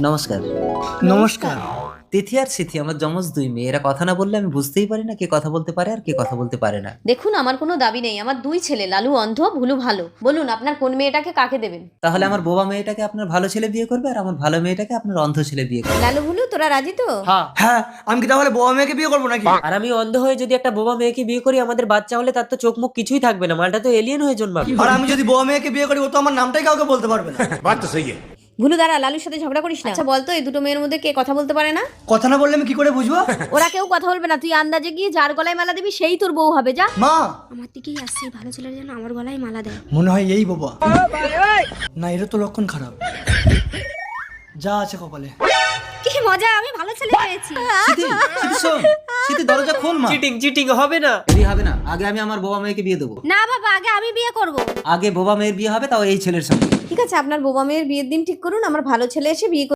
নমস্কার। নমস্কার। তিথি আর সিথি আমার যমজ দুই মেয়ে, এরা কথা না বললে আমি বুঝতেই পারি না কে কথা বলতে পারে আর কে কথা বলতে পারে না। দেখুন, আমার কোনো দাবি নেই, আমার দুই ছেলে, লালু অন্ধ, ভুলু ভালো। বলুন আপনার কোন মেয়েটাকে কাকে দেবেন? তাহলে আমার বোবা মেয়েটাকে আপনার ভালো ছেলে বিয়ে করবে আর আমার ভালো মেয়েটাকে আপনার অন্ধ ছেলে বিয়ে করবে। লালু ভুলু, তোরা রাজি তো? হ্যাঁ, আমি কি তাহলে বউ মেয়েকে বিয়ে করবো নাকি? আর আমি অন্ধ হয়ে যদি একটা বোবা মেয়েকে বিয়ে করি, আমাদের বাচ্চা হলে তার তো চোখ মুখ কিছুই থাকবে না, মালটা তো এলিয়েন হয়ে জন্মাবে। আর আমি যদি বউ মেয়েকে বিয়ে করি, ও তো আমার নামটাই কাউকে বলতে পারবে না। ভুলু দাঁড়া, লালুর সাথে ঝগড়া করিস না। আচ্ছা বলতো, এই দুটো মেয়ের মধ্যে কে কথা বলতে পারে না? কথা না বললে আমি কি করে বুঝবো? ওরা কেউ কথা বলবে না, তুই আন্দাজে গিয়ে যার গলায় মালা দিবি সেই তোর বউ হবে। যা। মা, আমার দিকেই আসছে, ভালো ছেলের জন্য আমার গলায় মালা দেয়। মনে হয় এই বাবা। না, এটা তো লক্ষণ খারাপ। যা আছে কপালে। কি মজা, আমি ভালো ছেলে পেয়েছি। সিথি, সিথি শোন, সিথি দরজা খোল মা। চিটিং চিটিং হবে না। বিয়ে হবে না, আগে আমি আমার বোবা মেয়েকে বিয়ে দেবো। না বাবা, আগে আমি বিয়ে করব। আগে বোবা মেয়ের বিয়ে হবে, তাও এই ছেলের সঙ্গে। ঠিক আছে, আপনার বোবা মেয়ের বিয়ের দিন ঠিক করুন, আমার ভালো ছেলে এসে বিয়ে